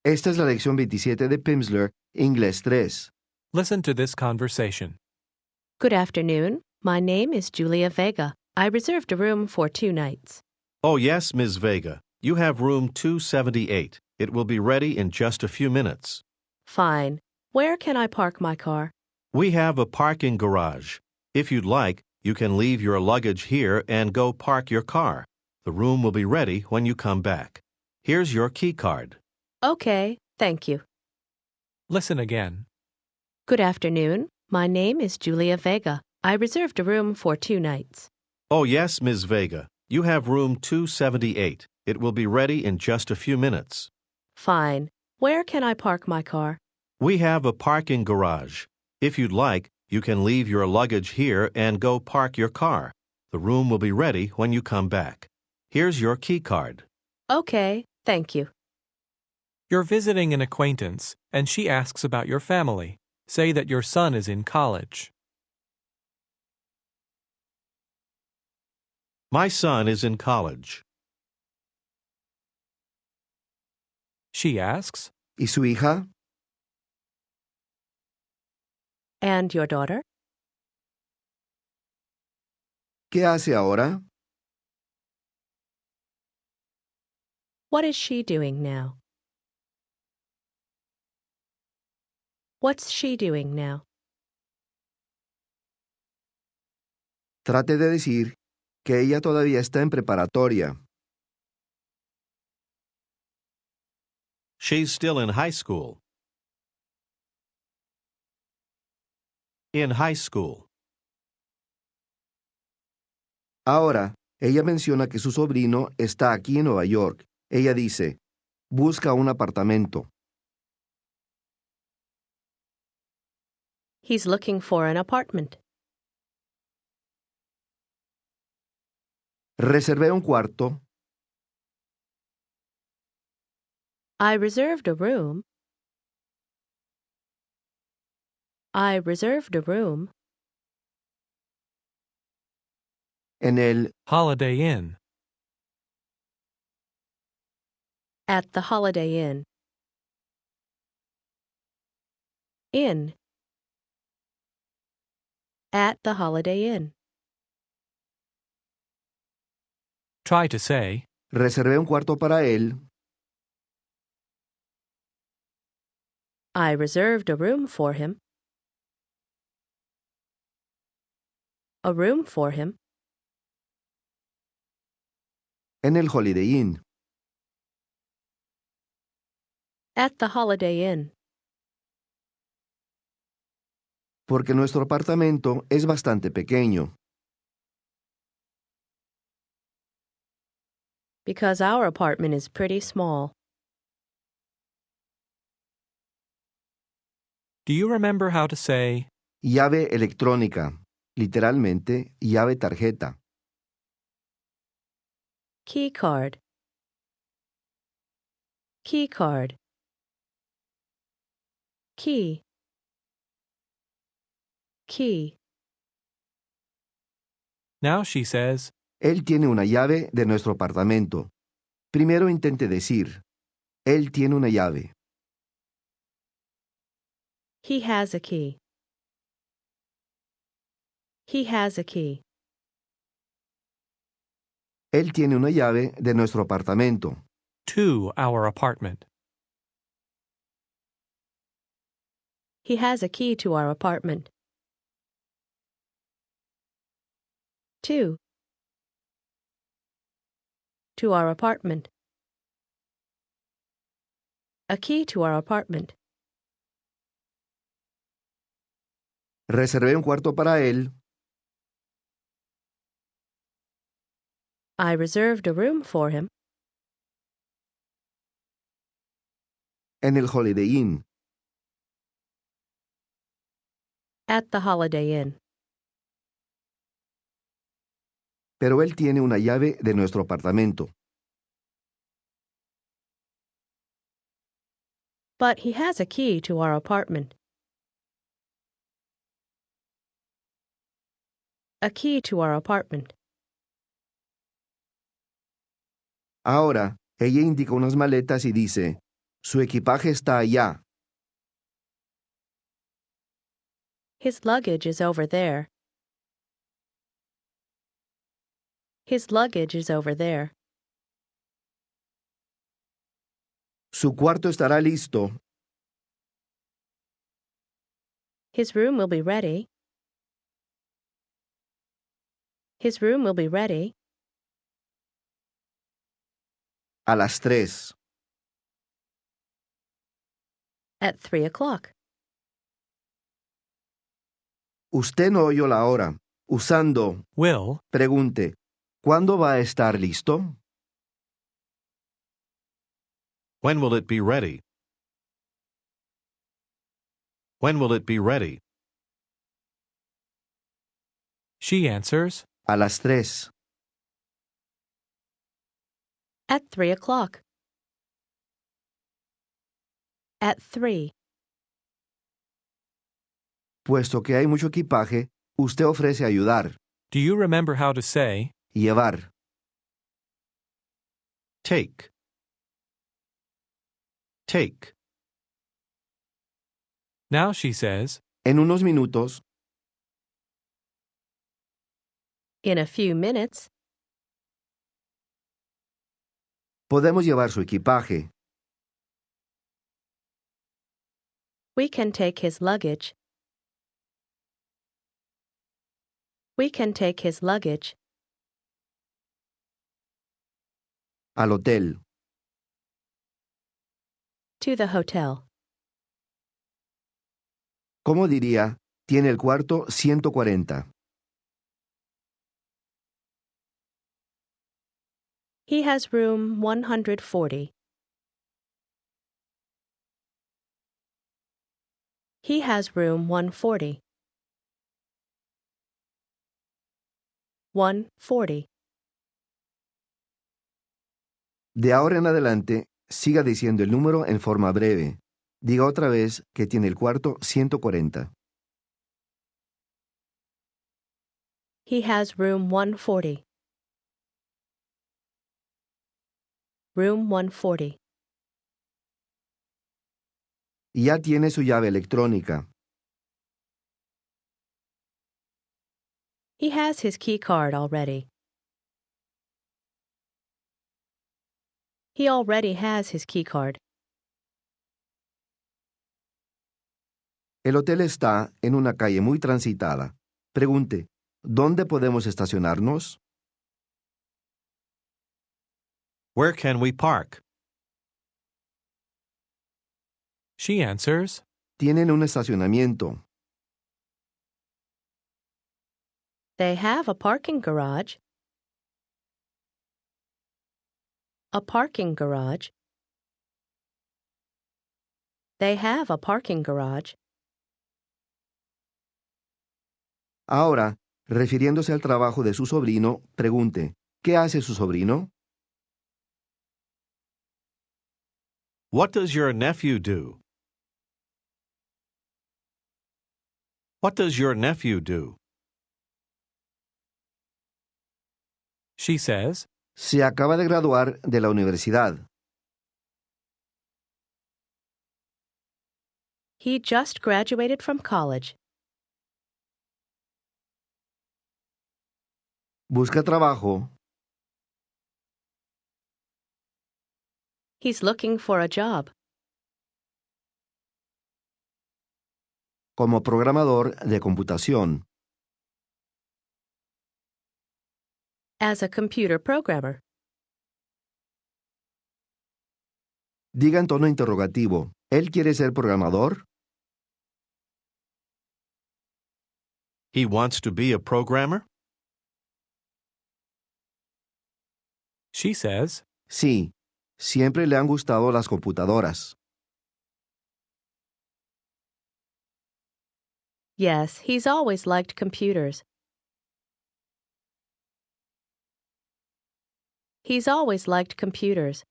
Esta es la lección 27 de Pimsleur, Inglés 3. Listen to this conversation. Good afternoon. My name is Julia Vega. I reserved a room for 2 nights. Oh, yes, Ms. Vega. You have room 278. It will be ready in just a few minutes. Fine. Where can I park my car? We have a parking garage. If you'd like, you can leave your luggage here and go park your car. The room will be ready when you come back. Here's your key card. Okay, thank you. Listen again. Good afternoon. My name is Julia Vega. I reserved a room for 2 nights. Oh, yes, Ms. Vega. You have room 278. It will be ready in just a few minutes. Fine. Where can I park my car? We have a parking garage. If you'd like, you can leave your luggage here and go park your car. The room will be ready when you come back. Here's your key card. Okay, thank you. You're visiting an acquaintance, and she asks about your family. Say that your son is in college. My son is in college. She asks, ¿Y su hija? And your daughter? ¿Qué hace ahora? What is she doing now? What's she doing now? Trate de decir que ella todavía está en preparatoria. She's still in high school. In high school. Ahora, ella menciona que su sobrino está aquí en Nueva York. Ella dice, busca un apartamento. He's looking for an apartment. Reservé un cuarto. I reserved a room. I reserved a room. En el Holiday Inn. At the Holiday Inn. In. At the Holiday Inn. Try to say, reservé un cuarto para él. I reserved a room for him. A room for him. En el Holiday Inn. At the Holiday Inn. Porque nuestro apartamento es bastante pequeño. Because our apartment is pretty small. do you remember how to say, Llave electrónica. Literalmente, llave tarjeta. Key card. Key card. Key. Key. now she says, Él tiene una llave de nuestro apartamento. Primero intente decir, él tiene una llave. He has a key. He has a key. Él tiene una llave de nuestro apartamento. to our apartment. He has a key to our apartment. 2. To our apartment. A key to our apartment. Reservé un cuarto para él. I reserved a room for him. En el Holiday Inn. At the Holiday Inn. Pero él tiene una llave de nuestro apartamento. But he has a key to our apartment. A key to our apartment. Ahora, ella indica unas maletas y dice, Su equipaje está allá. His luggage is over there. His luggage is over there. Su cuarto estará listo. His room will be ready. His room will be ready. A las 3. At 3 o'clock. Usted no oyó la hora. Usando, Will, pregunte, ¿cuándo va a estar listo? When will it be ready? When will it be ready? she answers. A las 3. At 3 o'clock. At 3. Puesto que hay mucho equipaje, usted ofrece ayudar, Do you remember how to say, llevar. Take. Take. now she says, En unos minutos, In a few minutes, podemos llevar su equipaje. we can take his luggage. We can take his luggage. Al hotel. To the hotel. ¿Cómo diría? Tiene el cuarto 140. He has room 140. He has room 140. 140. De ahora en adelante, siga diciendo el número en forma breve. Diga otra vez que tiene el cuarto 140. He has room 140. Room 140. Y ya tiene su llave electrónica. He has his key card already. He already has his key card. El hotel está en una calle muy transitada. Pregunte, ¿dónde podemos estacionarnos? Where can we park? she answers, Tienen un estacionamiento. They have a parking garage. A parking garage. They have a parking garage. Ahora, refiriéndose al trabajo de su sobrino, pregunte, ¿qué hace su sobrino? What does your nephew do? What does your nephew do? she says, Se acaba de graduar de la universidad. He just graduated from college. Busca trabajo. He's looking for a job. Como programador de computación. As a computer programmer. Diga en tono interrogativo, ¿él quiere ser programador? He wants to be a programmer? she says, Sí, siempre le han gustado las computadoras. Yes, he's always liked computers. He's always liked computers.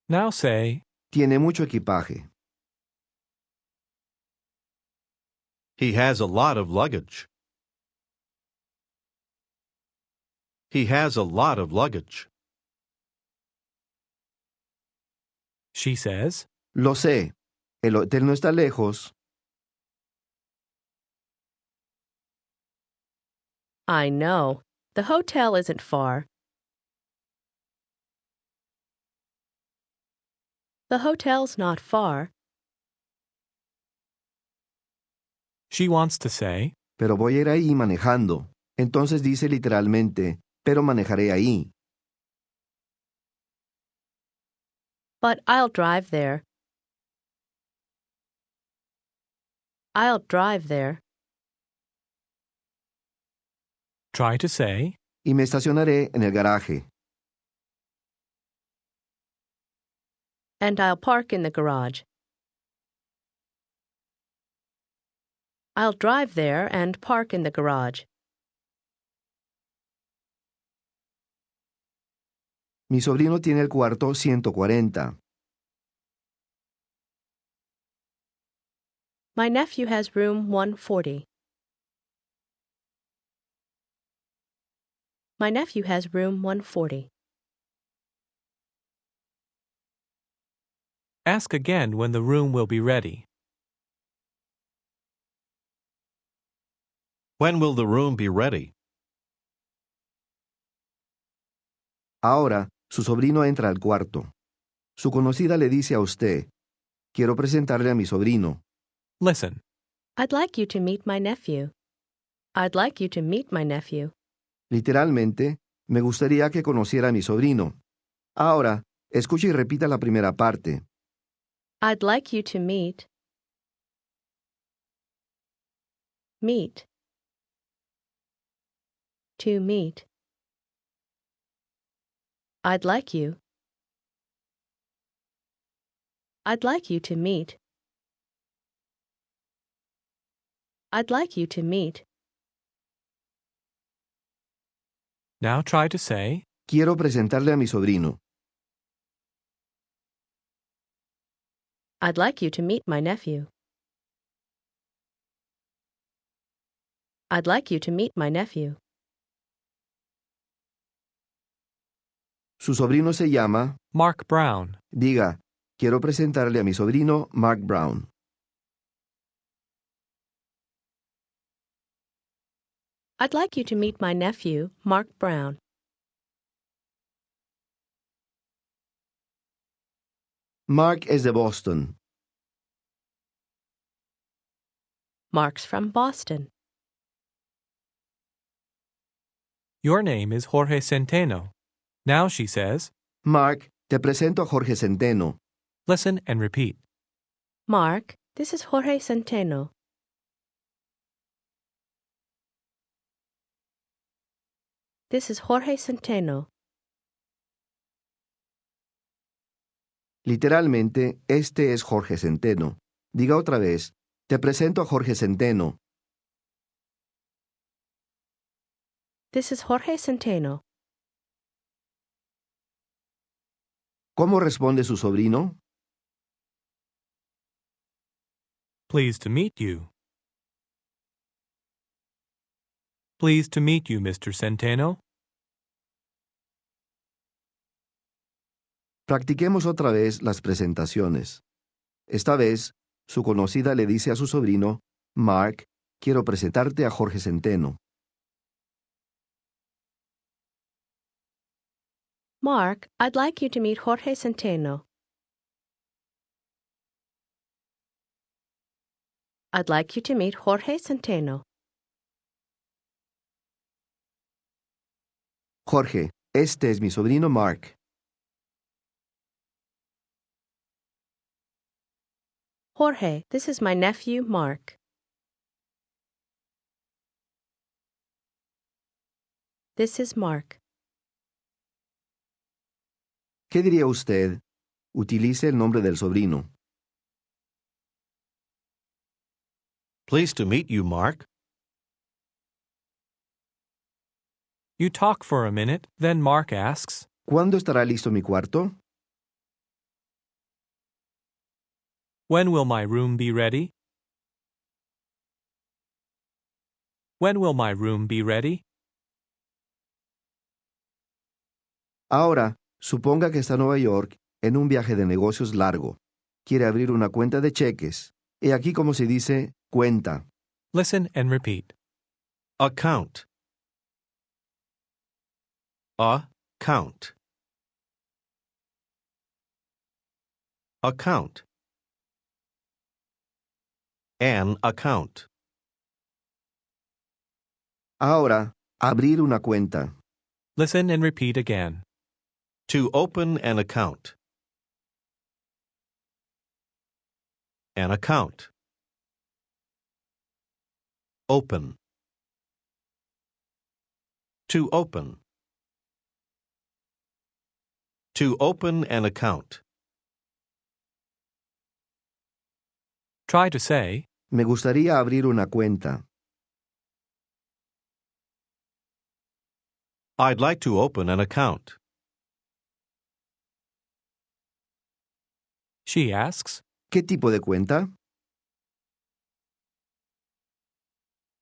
now say, Tiene mucho equipaje. He has a lot of luggage. He has a lot of luggage. She says, Lo sé. El hotel no está lejos. I know. The hotel isn't far. The hotel's not far. she wants to say, Pero voy a ir ahí manejando. Entonces dice literalmente, pero manejaré ahí. But I'll drive there. I'll drive there. try to say, Y me estacionaré en el garaje. And I'll park in the garage. I'll drive there and park in the garage. Mi sobrino tiene el cuarto 140. My nephew has room 140. My nephew has room 140. ask again when the room will be ready. When will the room be ready? Ahora, su sobrino entra al cuarto. Su conocida le dice a usted, quiero presentarle a mi sobrino. Listen. I'd like you to meet my nephew. I'd like you to meet my nephew. Literalmente, me gustaría que conociera a mi sobrino. Ahora, escuche y repita la primera parte. I'd like you to meet. Meet. To meet. I'd like you. I'd like you to meet. I'd like you to meet. Now try to say, Quiero presentarle a mi sobrino. I'd like you to meet my nephew. I'd like you to meet my nephew. Su sobrino se llama, Mark Brown. diga, quiero presentarle a mi sobrino Mark Brown. I'd like you to meet my nephew, Mark Brown. Mark es de Boston. Mark's from Boston. Your name is Jorge Centeno. Now she says, Mark, te presento a Jorge Centeno. listen and repeat. Mark, this is Jorge Centeno. This is Jorge Centeno. Literalmente, este es Jorge Centeno. Diga otra vez, te presento a Jorge Centeno. This is Jorge Centeno. ¿Cómo responde su sobrino? Pleased to meet you. Pleased to meet you, Mr. Centeno. Practiquemos otra vez las presentaciones. Esta vez, su conocida le dice a su sobrino, Mark, quiero presentarte a Jorge Centeno. Mark, I'd like you to meet Jorge Centeno. I'd like you to meet Jorge Centeno. Jorge, este es mi sobrino Mark. Jorge, this is my nephew, Mark. This is Mark. ¿Qué diría usted? Utilice el nombre del sobrino. Pleased to meet you, Mark. You talk for a minute, then Mark asks, ¿Cuándo estará listo mi cuarto? when will my room be ready? When will my room be ready? Ahora, suponga que está en Nueva York en un viaje de negocios largo. Quiere abrir una cuenta de cheques. He aquí cómo se dice cuenta. Listen and repeat. Account. Account. Account. An account. Ahora, abrir una cuenta. Listen and repeat again. To open an account. An account. Open. To open. To open an account. Try to say, Me gustaría abrir una cuenta. I'd like to open an account. she asks, ¿Qué tipo de cuenta?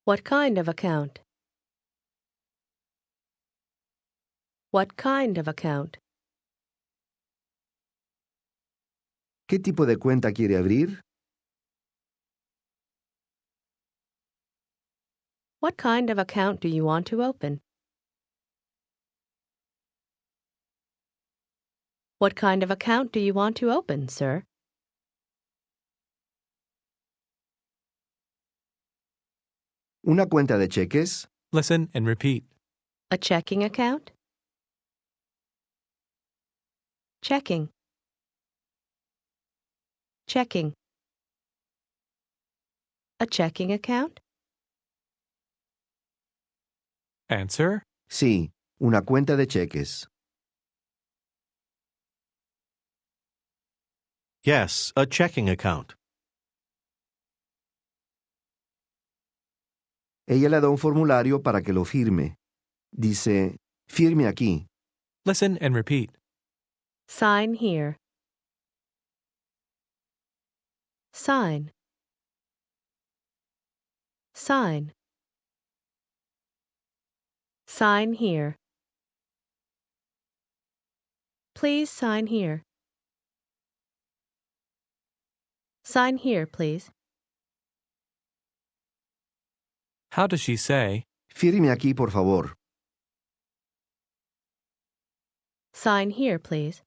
What kind of account? What kind of account? ¿Qué tipo de cuenta quiere abrir? What kind of account do you want to open? What kind of account do you want to open, sir? ¿Una cuenta de cheques? listen and repeat. A checking account? Checking. Checking. A checking account? Answer, Sí, una cuenta de cheques. Yes, a checking account. Ella le da un formulario para que lo firme. Dice, firme aquí. listen and repeat. Sign here. Sign. Sign. Sign here. Please sign here. Sign here, please. How does she say, Firme aquí, por favor. Sign here, please.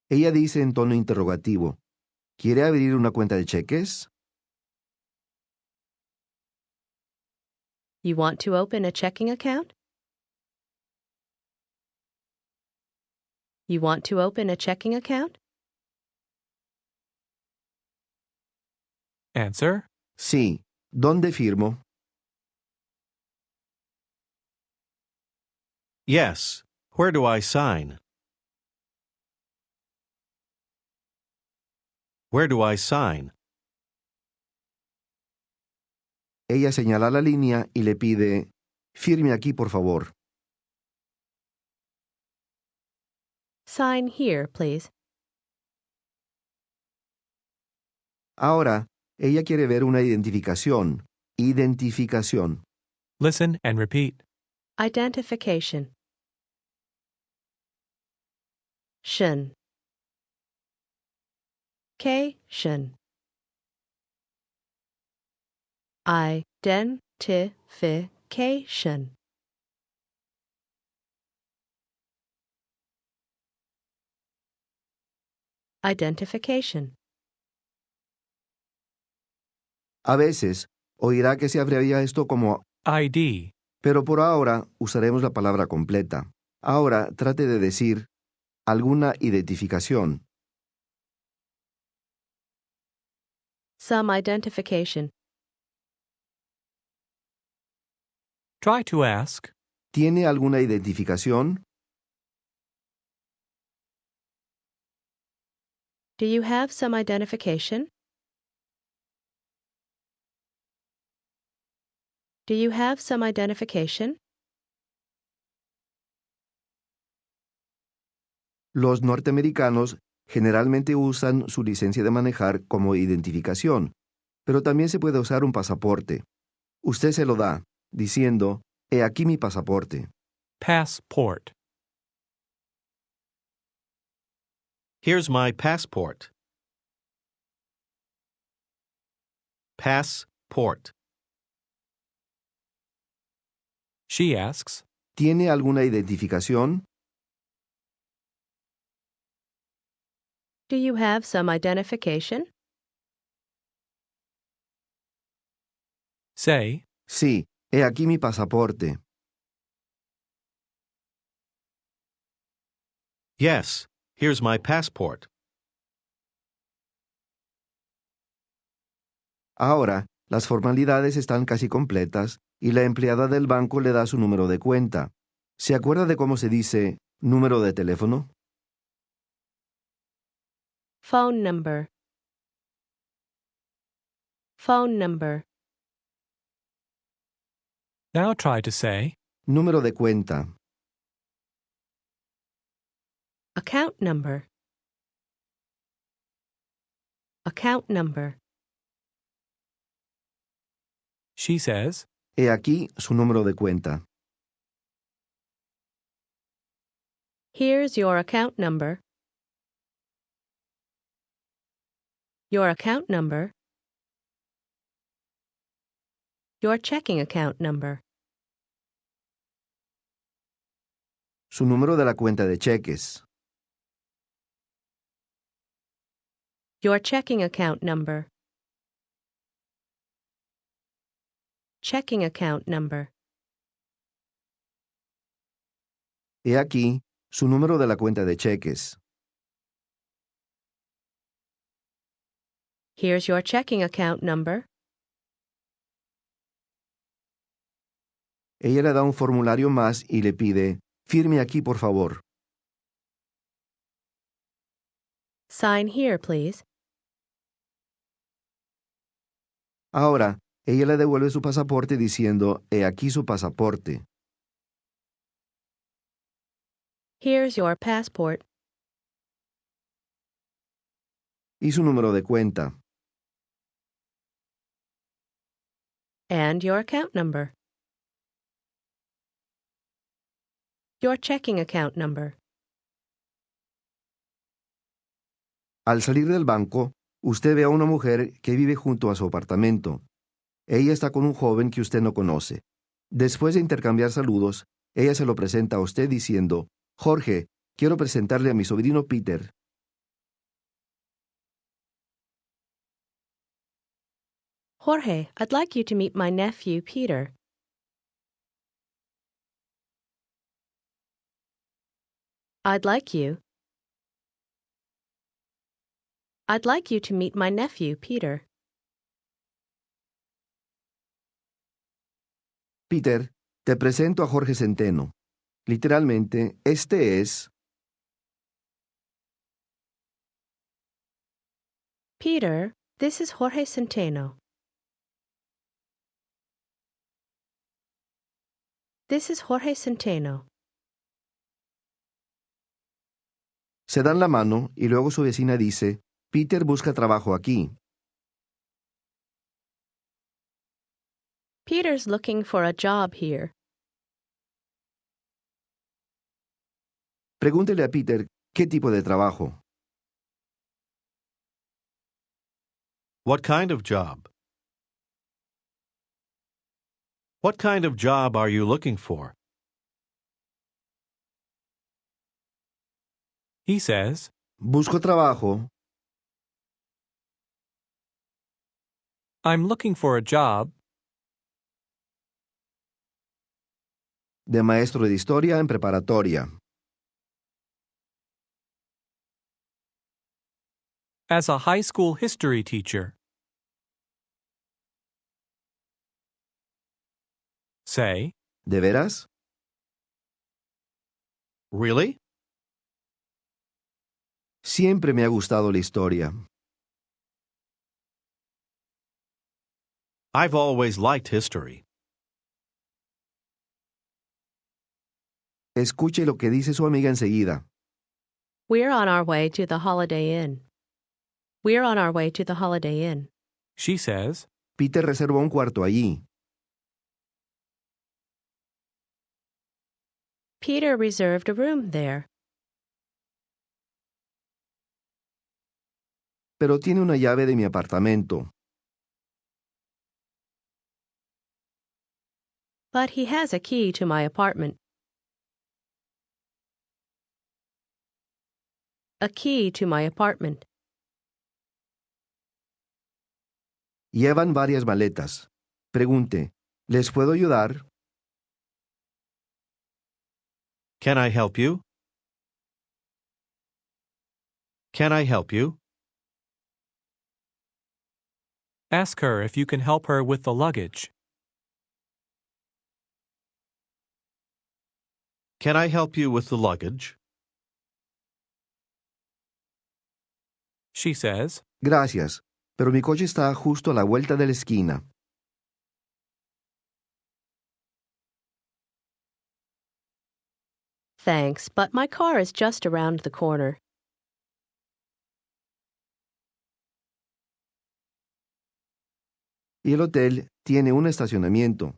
Ella dice en tono interrogativo, ¿quiere abrir una cuenta de cheques? You want to open a checking account? You want to open a checking account? answer, Sí. ¿Dónde firmo? Yes. Where do I sign? Where do I sign? Ella señala la línea y le pide, firme aquí, por favor. Sign here, please. Ahora, ella quiere ver una identificación. Identificación. listen and repeat. Identification. Shun. Cation. Identification. Identification. A veces, oirá que se abrevia esto como, ID, pero por ahora usaremos la palabra completa. Ahora trate de decir alguna identificación. Some identification. try to ask, ¿Tiene alguna identificación? Do you have some identification? Do you have some identification? Los norteamericanos generalmente usan su licencia de manejar como identificación, pero también se puede usar un pasaporte. Usted se lo da, diciendo, he aquí mi pasaporte. passport. Here's my passport. Passport. She asks, ¿Tiene alguna identificación? Do you have some identification? say, Sí, he aquí mi pasaporte. Yes, here's my passport. Ahora, las formalidades están casi completas y la empleada del banco le da su número de cuenta. ¿Se acuerda de cómo se dice número de teléfono? Phone number. Phone number. now try to say, Número de cuenta. Account number. Account number. she says, He aquí su número de cuenta. Here's your account number. Your account number. Your checking account number. Su número de la cuenta de cheques. Your checking account number. Checking account number. He aquí su número de la cuenta de cheques. Here's your checking account number. Ella le da un formulario más y le pide, firme aquí por favor. Sign here, please. Ahora, ella le devuelve su pasaporte diciendo, he aquí su pasaporte. Here's your passport. Y su número de cuenta. And your account number. Your checking account number. Al salir del banco, usted ve a una mujer que vive junto a su apartamento. Ella está con un joven que usted no conoce. Después de intercambiar saludos, ella se lo presenta a usted diciendo, Jorge, quiero presentarle a mi sobrino Peter. Jorge, I'd like you to meet my nephew, Peter. I'd like you to meet my nephew, Peter. Peter, te presento a Jorge Centeno. Literalmente, este es... Peter, this is Jorge Centeno. This is Jorge Centeno. Se dan la mano y luego su vecina dice, Peter busca trabajo aquí. Peter's looking for a job here. Pregúntele a Peter qué tipo de trabajo. What kind of job? What kind of job are you looking for? he says, Busco trabajo. I'm looking for a job De maestro de historia en preparatoria. as a high school history teacher. Say, ¿De veras? Really? Siempre me ha gustado la historia. I've always liked history. Escuche lo que dice su amiga enseguida. We're on our way to the Holiday Inn. We're on our way to the Holiday Inn. she says, Peter reservó un cuarto allí. Peter reserved a room there. pero tiene una llave de mi apartamento. But he has a key to my apartment. A key to my apartment. Llevan varias maletas. Pregunte, ¿les puedo ayudar? Can I help you? Can I help you? Ask her if you can help her with the luggage. Can I help you with the luggage? She says, Gracias, pero mi coche está justo a la vuelta de la esquina. Thanks, but my car is just around the corner. Y el hotel tiene un estacionamiento.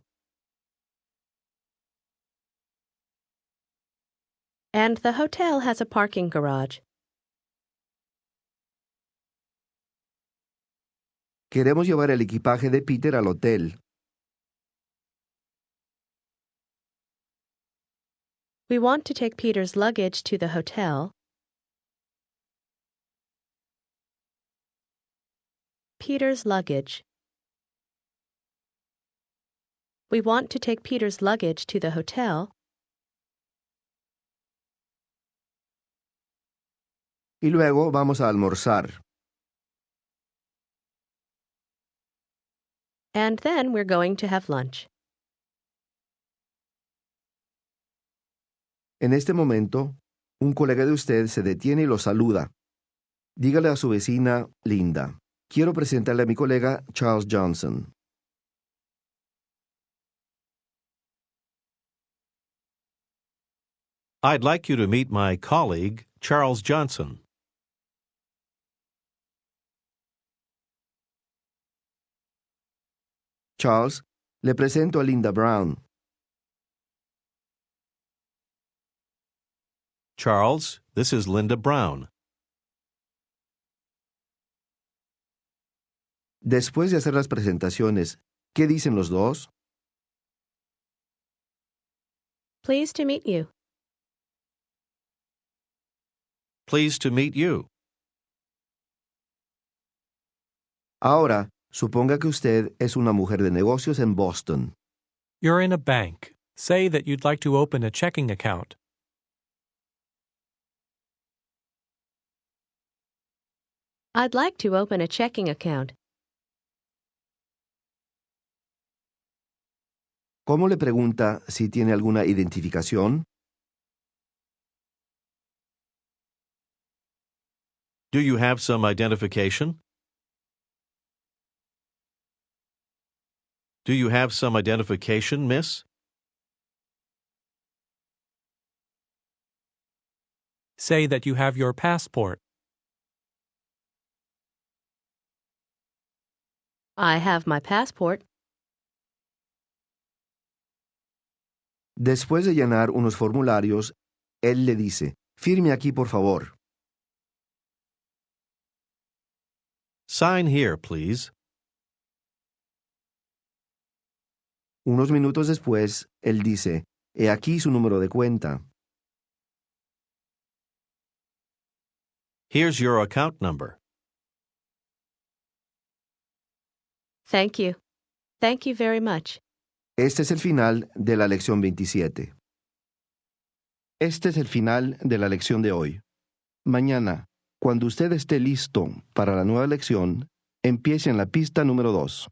And the hotel has a parking garage. Queremos llevar el equipaje de Peter al hotel. We want to take Peter's luggage to the hotel. Peter's luggage. We want to take Peter's luggage to the hotel. Y luego vamos a almorzar. And then we're going to have lunch. En este momento, un colega de usted se detiene y lo saluda. Dígale a su vecina, Linda, quiero presentarle a mi colega Charles Johnson. I'd like you to meet my colleague, Charles Johnson. Charles, le presento a Linda Brown. Charles, this is Linda Brown. Después de hacer las presentaciones, ¿qué dicen los dos? Pleased to meet you. Pleased to meet you. Ahora, suponga que usted es una mujer de negocios en Boston. you're in a bank. Say that you'd like to open a checking account. I'd like to open a checking account. ¿Cómo le pregunta si tiene alguna identificación? Do you have some identification? Do you have some identification, miss? Say that you have your passport. I have my passport. Después de llenar unos formularios, él le dice, firme aquí por favor. Sign here, please. Unos minutos después, él dice, he aquí su número de cuenta. Here's your account number. Thank you. Thank you very much. Este es el final de la lección 27. Este es el final de la lección de hoy. Mañana, cuando usted esté listo para la nueva lección, empiece en la pista número 2.